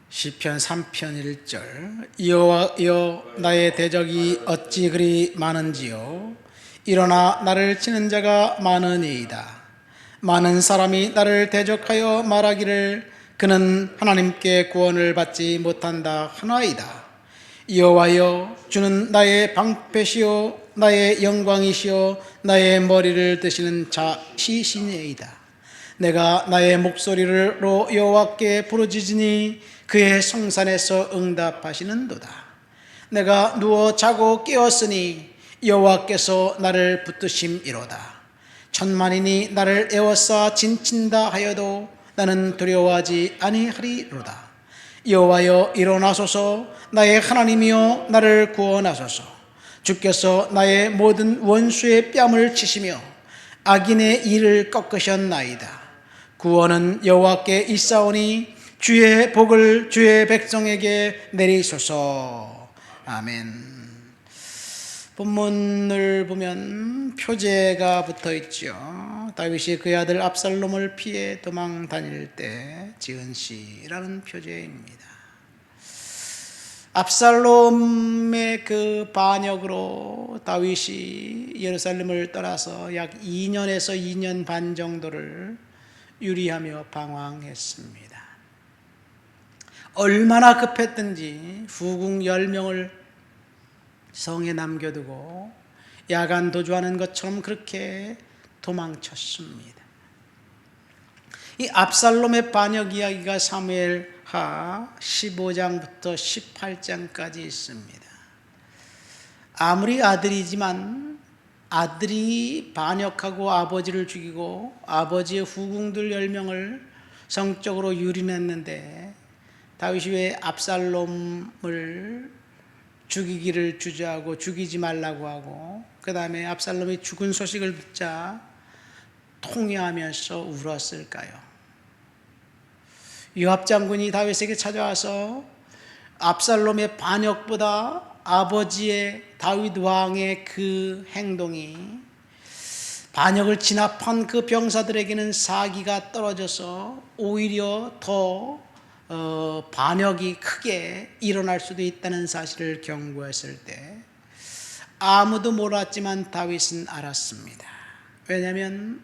시편 3편 1절. 여호와여, 나의 대적이 어찌 그리 많은지요. 일어나 나를 치는 자가 많으니이다. 많은 사람이 나를 대적하여 말하기를 그는 하나님께 구원을 받지 못한다 하나이다. 여호와여, 주는 나의 방패시요 나의 영광이시요 나의 머리를 드시는 자시시니이다. 내가 나의 목소리로 여호와께 부르짖으니 그의 성산에서 응답하시는도다. 내가 누워 자고 깨었으니 여호와께서 나를 붙드심이로다. 천만인이 나를 에워싸 진친다 하여도 나는 두려워하지 아니하리로다. 여호와여, 일어나소서. 나의 하나님이여, 나를 구원하소서. 주께서 나의 모든 원수의 뺨을 치시며 악인의 이를 꺾으셨나이다. 구원은 여호와께 있사오니 주의 복을 주의 백성에게 내리소서. 아멘. 본문을 보면 표제가 붙어 있죠. 다윗이 그의 아들 압살롬을 피해 도망 다닐 때 지은 시라는 표제입니다. 압살롬의 그 반역으로 다윗이 예루살렘을 떠나서 약 2년에서 2년 반 정도를 유리하며 방황했습니다. 얼마나 급했든지 후궁 10명을 성에 남겨두고 야간 도주하는 것처럼 그렇게 도망쳤습니다. 이 압살롬의 반역 이야기가 사무엘하 15장부터 18장까지 있습니다. 아무리 아들이지만 아들이 반역하고 아버지를 죽이고 아버지의 후궁들 10명을 성적으로 유린했는데 다윗이 왜 압살롬을 죽이기를 주저하고 죽이지 말라고 하고 그 다음에 압살롬이 죽은 소식을 듣자 통회하면서 울었을까요? 요압 장군이 다윗에게 찾아와서 압살롬의 반역보다 아버지의 다윗 왕의 그 행동이 반역을 진압한 그 병사들에게는 사기가 떨어져서 오히려 더 반역이 크게 일어날 수도 있다는 사실을 경고했을 때 아무도 몰랐지만 다윗은 알았습니다. 왜냐하면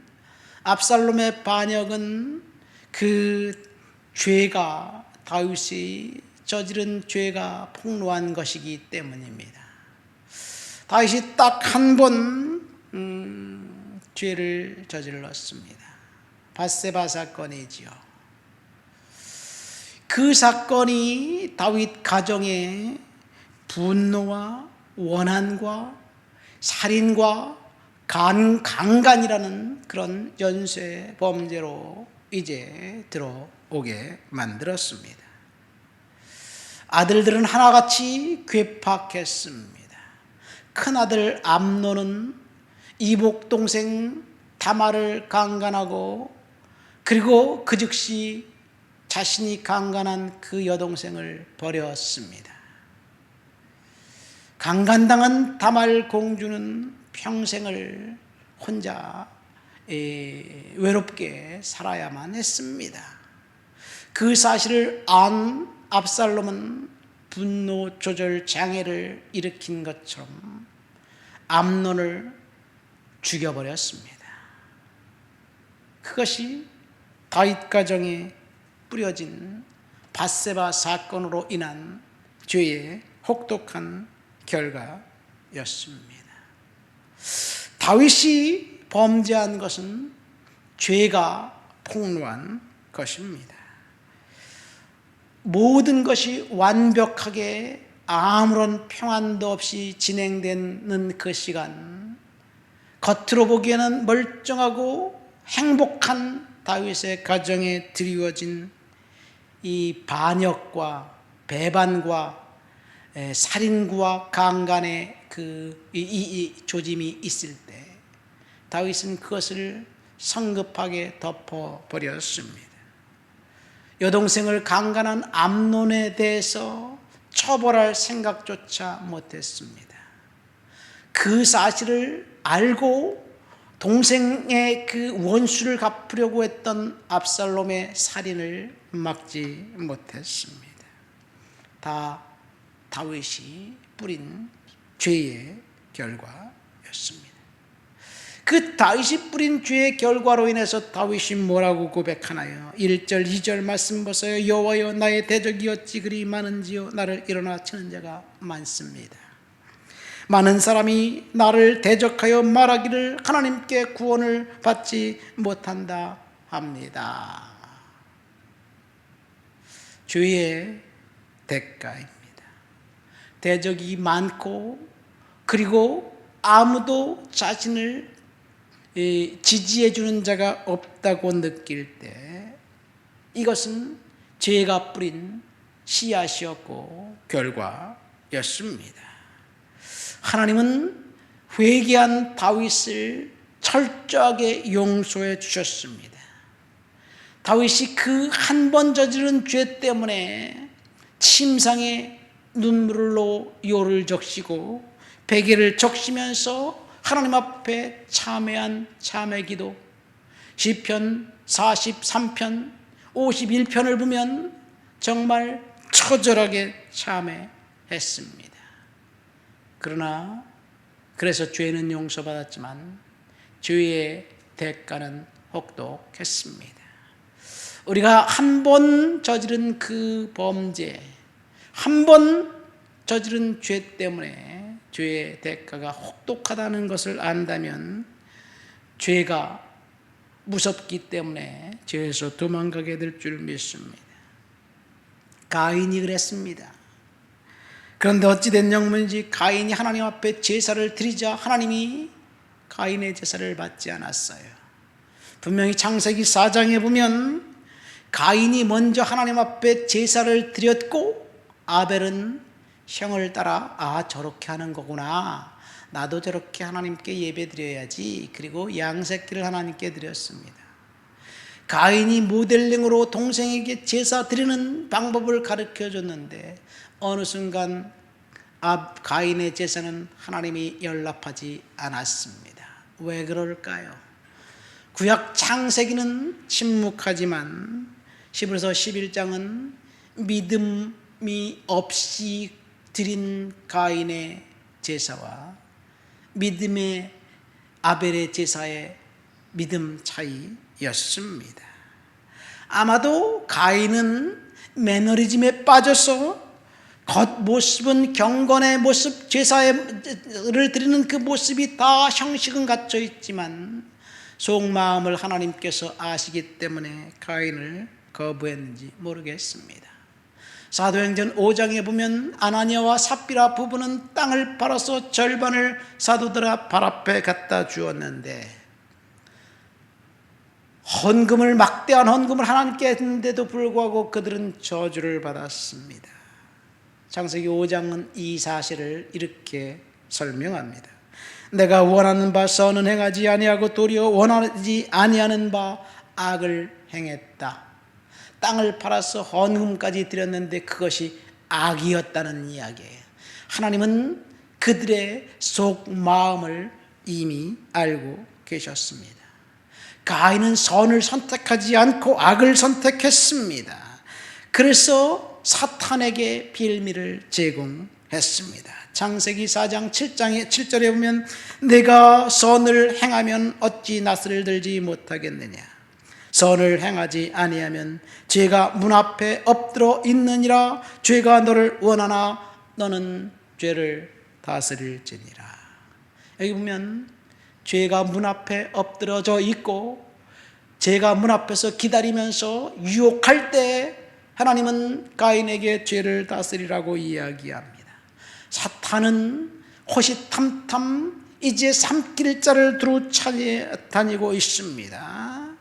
압살롬의 반역은 그 죄가 다윗이 저지른 죄가 폭로한 것이기 때문입니다. 다윗이 딱 한 번 죄를 저질렀습니다. 밧세바 사건이지요. 그 사건이 다윗 가정의 분노와 원한과 살인과 강간이라는 그런 연쇄 범죄로 이제 들어오게 만들었습니다. 아들들은 하나같이 괴팍했습니다. 큰아들 암논은 이복 동생 다말을 강간하고 그리고 그 즉시 자신이 강간한 그 여동생을 버렸습니다. 강간당한 다말 공주는 평생을 혼자 외롭게 살아야만 했습니다. 그 사실을 안 압살롬은 분노 조절 장애를 일으킨 것처럼 암논을 죽여버렸습니다. 그것이 다윗 가정에 뿌려진 밧세바 사건으로 인한 죄의 혹독한 결과였습니다. 다윗이 범죄한 것은 죄가 폭로한 것입니다. 모든 것이 완벽하게 아무런 평안도 없이 진행되는 그 시간, 겉으로 보기에는 멀쩡하고 행복한 다윗의 가정에 드리워진 이 반역과 배반과 살인과 강간의 이 조짐이 있을 때 다윗은 그것을 성급하게 덮어버렸습니다. 여동생을 강간한 암논에 대해서 처벌할 생각조차 못했습니다. 그 사실을 알고 동생의 그 원수를 갚으려고 했던 압살롬의 살인을 막지 못했습니다. 다 다윗이 뿌린 죄의 결과였습니다. 그 다윗이 뿌린 죄의 결과로 인해서 다윗이 뭐라고 고백하나요? 1절 2절 말씀 보세요. 여호와여 나의 대적이 어찌 그리 많은지요 나를 일어나 치는 자가 많습니다. 많은 사람이 나를 대적하여 말하기를 하나님께 구원을 받지 못한다 합니다. 죄의 대가입니다. 대적이 많고 그리고 아무도 자신을 지지해 주는 자가 없다고 느낄 때 이것은 죄가 뿌린 씨앗이었고 결과였습니다. 하나님은 회개한 다윗을 철저하게 용서해 주셨습니다. 다윗이 그 한 번 저지른 죄 때문에 침상에 눈물로 요를 적시고 베개를 적시면서 하나님 앞에 참회한 참회기도, 시편 43편 51편을 보면 정말 처절하게 참회했습니다. 그러나 그래서 죄는 용서받았지만 죄의 대가는 혹독했습니다. 우리가 한 번 저지른 그 범죄, 한 번 저지른 죄 때문에 죄의 대가가 혹독하다는 것을 안다면 죄가 무섭기 때문에 죄에서 도망가게 될 줄 믿습니다. 가인이 그랬습니다. 그런데 어찌된 영문인지 가인이 하나님 앞에 제사를 드리자 하나님이 가인의 제사를 받지 않았어요. 분명히 창세기 4장에 보면 가인이 먼저 하나님 앞에 제사를 드렸고 아벨은 형을 따라 저렇게 하는 거구나, 나도 저렇게 하나님께 예배 드려야지, 그리고 양새끼를 하나님께 드렸습니다. 가인이 모델링으로 동생에게 제사 드리는 방법을 가르쳐 줬는데 어느 순간 가인의 제사는 하나님이 연락하지 않았습니다. 왜 그럴까요? 구약 창세기는 침묵하지만 히브리서 11장은 믿음이 없이 드린 가인의 제사와 믿음의 아벨의 제사의 믿음 차이였습니다. 아마도 가인은 매너리즘에 빠져서 겉모습은 경건의 모습, 제사를 드리는 그 모습이 다 형식은 갖춰 있지만 속마음을 하나님께서 아시기 때문에 가인을 거부했는지 모르겠습니다. 사도행전 5장에 보면 아나니아와 삽비라 부부는 땅을 팔아서 절반을 사도들 발 앞에 갖다 주었는데 헌금을, 막대한 헌금을 하나님께 했는데도 불구하고 그들은 저주를 받았습니다. 창세기 5장은 이 사실을 이렇게 설명합니다. 내가 원하는 바 선은 행하지 아니하고 도리어 원하지 아니하는 바 악을 행했다. 땅을 팔아서 헌금까지 드렸는데 그것이 악이었다는 이야기예요. 하나님은 그들의 속마음을 이미 알고 계셨습니다. 가인은 선을 선택하지 않고 악을 선택했습니다. 그래서 사탄에게 빌미를 제공했습니다. 창세기 4장 7절에 보면 내가 선을 행하면 어찌 낫을 들지 못하겠느냐, 선을 행하지 아니하면 죄가 문 앞에 엎드러 있느니라. 죄가 너를 원하나 너는 죄를 다스릴지니라. 여기 보면 죄가 문 앞에 엎드러져 있고 죄가 문 앞에서 기다리면서 유혹할 때 하나님은 가인에게 죄를 다스리라고 이야기합니다. 사탄은 호시탐탐 이제 삼킬자를 두루 찾아다니고 있습니다.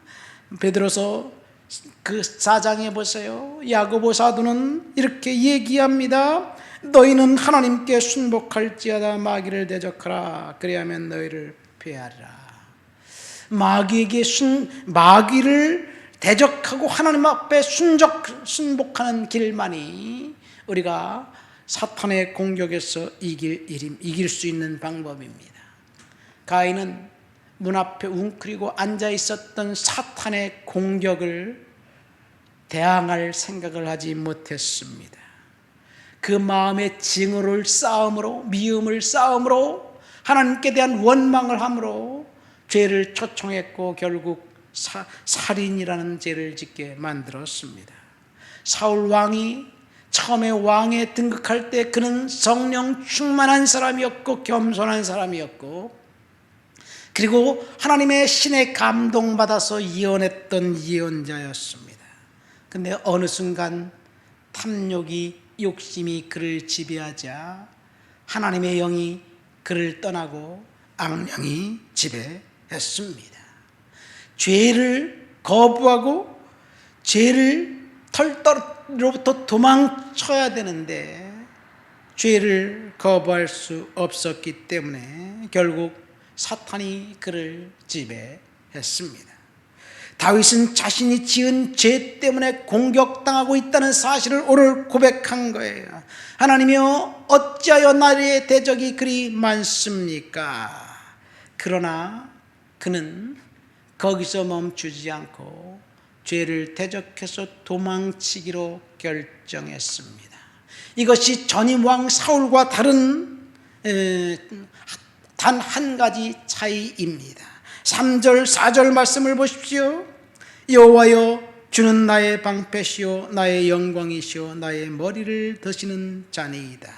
베드로서 그 4장에 보세요. 야고보 사도는 이렇게 얘기합니다. 너희는 하나님께 순복할지어다 마귀를 대적하라. 그리하면 너희를 피하리라. 마귀를 대적하고 하나님 앞에 순복하는 길만이 우리가 사탄의 공격에서 이길 수 있는 방법입니다. 가인은 문 앞에 웅크리고 앉아 있었던 사탄의 공격을 대항할 생각을 하지 못했습니다. 그 마음의 징후를 쌓음으로, 미움을 쌓음으로, 하나님께 대한 원망을 함으로 죄를 초청했고 결국 살인이라는 죄를 짓게 만들었습니다. 사울 왕이 처음에 왕에 등극할 때 그는 성령 충만한 사람이었고 겸손한 사람이었고, 그리고 하나님의 신에 감동받아서 예언했던 예언자였습니다. 근데 어느 순간 탐욕이, 욕심이 그를 지배하자 하나님의 영이 그를 떠나고 악령이 지배했습니다. 죄를 거부하고 죄를 털로부터 도망쳐야 되는데 죄를 거부할 수 없었기 때문에 결국 사탄이 그를 지배했습니다. 다윗은 자신이 지은 죄 때문에 공격당하고 있다는 사실을 오늘 고백한 거예요. 하나님이여, 어찌하여 나의 대적이 그리 많습니까? 그러나 그는 거기서 멈추지 않고 죄를 대적해서 도망치기로 결정했습니다. 이것이 전임 왕 사울과 다른 단 한 가지 차이입니다. 3절 4절 말씀을 보십시오. 여호와여, 주는 나의 방패시오 나의 영광이시오 나의 머리를 드시는 자니이다.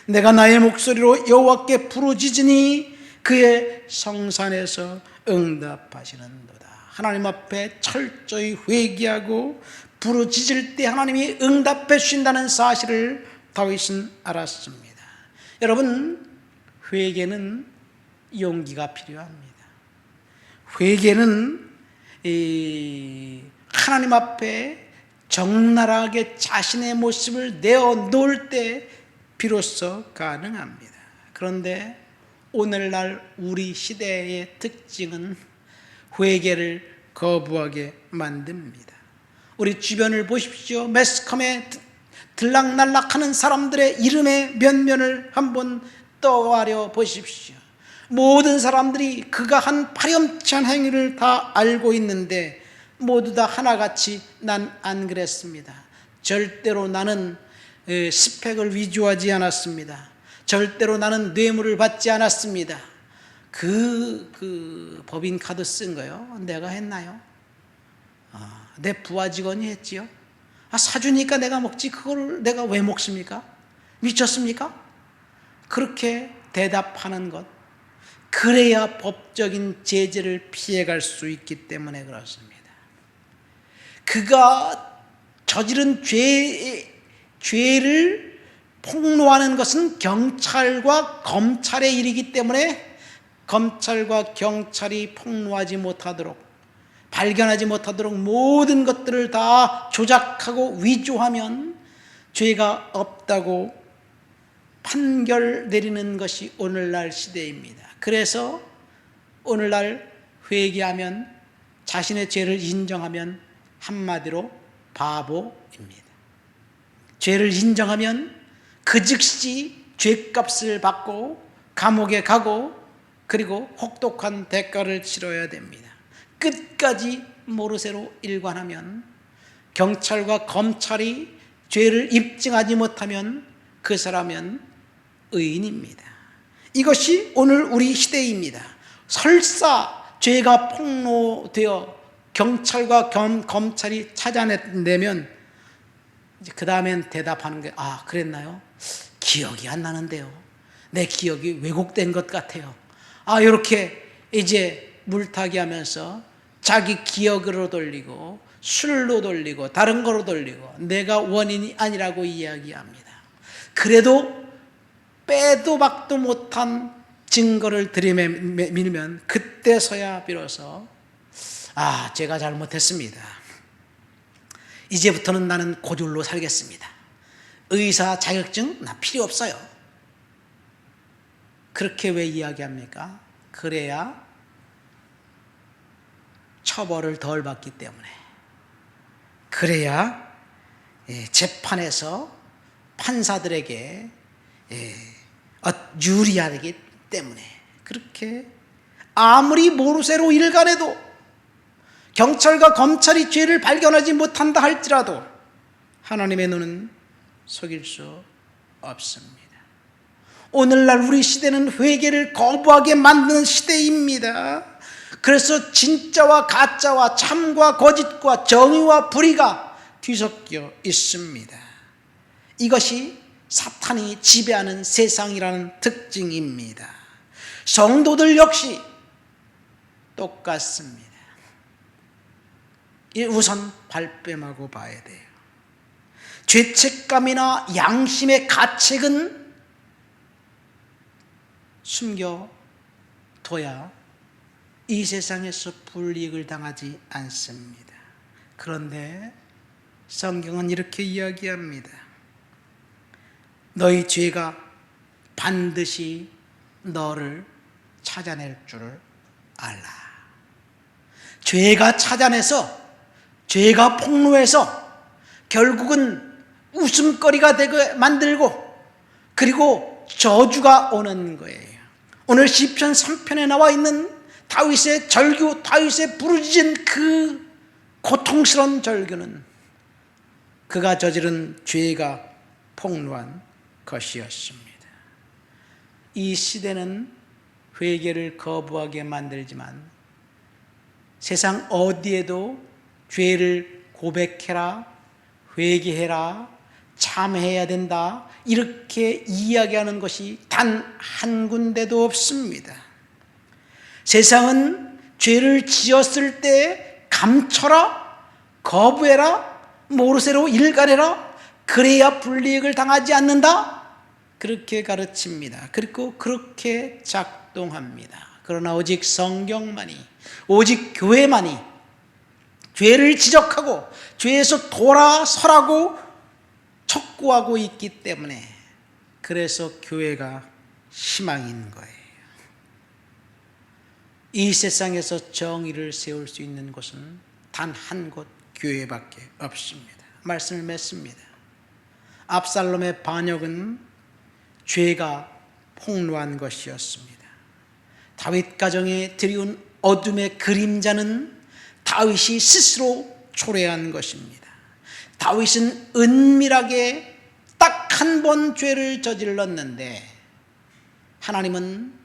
내가 나의 목소리로 여호와께 부르짖으니 그의 성산에서 응답하시는도다. 하나님 앞에 철저히 회개하고 부르짖을 때 하나님이 응답해 주신다는 사실을 다윗은 알았습니다. 여러분, 회개는 용기가 필요합니다. 회개는 하나님 앞에 적나라하게 자신의 모습을 내어놓을 때 비로소 가능합니다. 그런데 오늘날 우리 시대의 특징은 회개를 거부하게 만듭니다. 우리 주변을 보십시오. 매스컴에 들락날락하는 사람들의 이름의 면면을 한번 떠와려 보십시오. 모든 사람들이 그가 한 파렴치한 행위를 다 알고 있는데 모두 다 하나같이 난 안 그랬습니다. 절대로 나는 스펙을 위조하지 않았습니다. 절대로 나는 뇌물을 받지 않았습니다. 그 법인카드 쓴 거요, 내가 했나요? 내 부하 직원이 했지요. 사주니까 내가 먹지 그걸 내가 왜 먹습니까? 미쳤습니까? 그렇게 대답하는 것, 그래야 법적인 제재를 피해갈 수 있기 때문에 그렇습니다. 그가 저지른 죄를 폭로하는 것은 경찰과 검찰의 일이기 때문에 검찰과 경찰이 폭로하지 못하도록, 발견하지 못하도록 모든 것들을 다 조작하고 위조하면 죄가 없다고 판결 내리는 것이 오늘날 시대입니다. 그래서 오늘날 회개하면, 자신의 죄를 인정하면 한마디로 바보입니다. 죄를 인정하면 그 즉시 죄값을 받고 감옥에 가고 그리고 혹독한 대가를 치러야 됩니다. 끝까지 모르쇠로 일관하면, 경찰과 검찰이 죄를 입증하지 못하면 그 사람은 의인입니다. 이것이 오늘 우리 시대입니다. 설사 죄가 폭로되어 경찰과 검찰이 찾아내면 그 다음엔 대답하는 게 그랬나요? 기억이 안 나는데요. 내 기억이 왜곡된 것 같아요. 이렇게 이제 물타기 하면서 자기 기억으로 돌리고 술로 돌리고 다른 거로 돌리고 내가 원인이 아니라고 이야기합니다. 그래도 빼도 박도 못한 증거를 들이밀면 그때서야 비로소 제가 잘못했습니다. 이제부터는 나는 고졸로 살겠습니다. 의사 자격증 나 필요 없어요. 그렇게 왜 이야기합니까? 그래야 처벌을 덜 받기 때문에, 그래야 재판에서 판사들에게 유리하기 때문에, 그렇게 아무리 모르쇠로 일관해도 경찰과 검찰이 죄를 발견하지 못한다 할지라도 하나님의 눈은 속일 수 없습니다. 오늘날 우리 시대는 회개를 거부하게 만드는 시대입니다. 그래서 진짜와 가짜와 참과 거짓과 정의와 불의가 뒤섞여 있습니다. 이것이 사탄이 지배하는 세상이라는 특징입니다. 성도들 역시 똑같습니다. 우선 발뺌하고 봐야 돼요. 죄책감이나 양심의 가책은 숨겨둬야 이 세상에서 불이익을 당하지 않습니다. 그런데 성경은 이렇게 이야기합니다. 너희 죄가 반드시 너를 찾아낼 줄을 알라. 죄가 찾아내서, 죄가 폭로해서 결국은 웃음거리가 되게 만들고, 그리고 저주가 오는 거예요. 오늘 시편 3편에 나와 있는 다윗의 절규, 다윗의 부르짖은 그 고통스러운 절규는 그가 저지른 죄가 폭로한 것이었습니다. 이 시대는 회개를 거부하게 만들지만 세상 어디에도 죄를 고백해라, 회개해라, 참해야 된다, 이렇게 이야기하는 것이 단 한 군데도 없습니다. 세상은 죄를 지었을 때 감춰라, 거부해라, 모르쇠로 일갈해라, 그래야 불이익을 당하지 않는다, 그렇게 가르칩니다. 그리고 그렇게 작동합니다. 그러나 오직 성경만이, 오직 교회만이 죄를 지적하고 죄에서 돌아서라고 촉구하고 있기 때문에, 그래서 교회가 희망인 거예요. 이 세상에서 정의를 세울 수 있는 곳은 단 한 곳, 교회밖에 없습니다. 말씀을 맺습니다. 압살롬의 반역은 죄가 폭로한 것이었습니다. 다윗 가정에 들이온 어둠의 그림자는 다윗이 스스로 초래한 것입니다. 다윗은 은밀하게 딱 한 번 죄를 저질렀는데 하나님은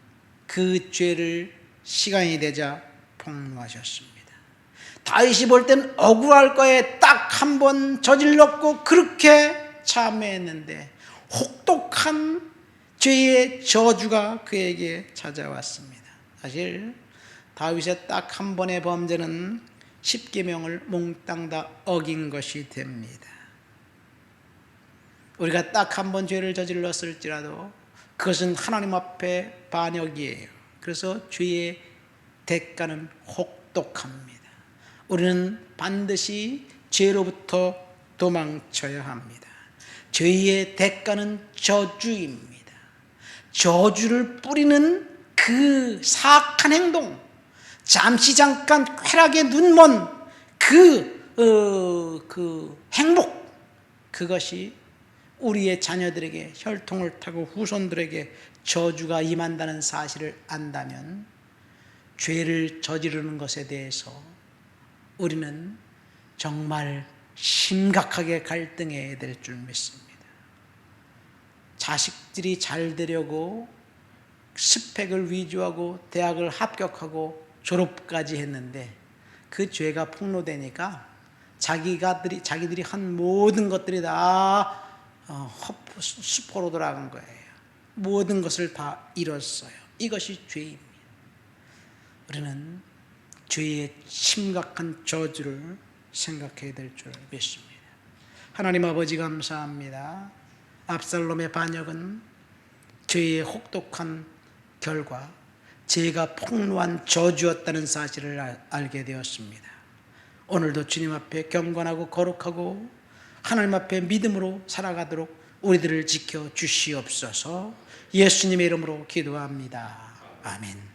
그 죄를 시간이 되자 폭로하셨습니다. 다윗이 볼 땐 억울할 거에 딱 한 번 저질렀고 그렇게 참회했는데 혹독한 죄의 저주가 그에게 찾아왔습니다. 사실 다윗의 딱 한 번의 범죄는 십계명을 몽땅 다 어긴 것이 됩니다. 우리가 딱 한 번 죄를 저질렀을지라도 그것은 하나님 앞에 반역이에요. 그래서 죄의 대가는 혹독합니다. 우리는 반드시 죄로부터 도망쳐야 합니다. 죄의 대가는 저주입니다. 저주를 뿌리는 그 사악한 행동, 잠시 잠깐 쾌락에 눈먼 그 행복, 그것이 우리의 자녀들에게, 혈통을 타고 후손들에게 저주가 임한다는 사실을 안다면 죄를 저지르는 것에 대해서 우리는 정말 심각하게 갈등해야 될 줄 믿습니다. 자식들이 잘 되려고 스펙을 위조하고 대학을 합격하고 졸업까지 했는데 그 죄가 폭로되니까 자기들이 한 모든 것들이 다 수포로 돌아간 거예요. 모든 것을 다 잃었어요. 이것이 죄입니다. 우리는 죄의 심각한 저주를 생각해야 될 줄 믿습니다. 하나님 아버지 감사합니다. 압살롬의 반역은 죄의 혹독한 결과, 죄가 폭로한 저주였다는 사실을 알게 되었습니다. 오늘도 주님 앞에 경건하고 거룩하고 하나님 앞에 믿음으로 살아가도록 우리들을 지켜 주시옵소서. 예수님의 이름으로 기도합니다. 아멘.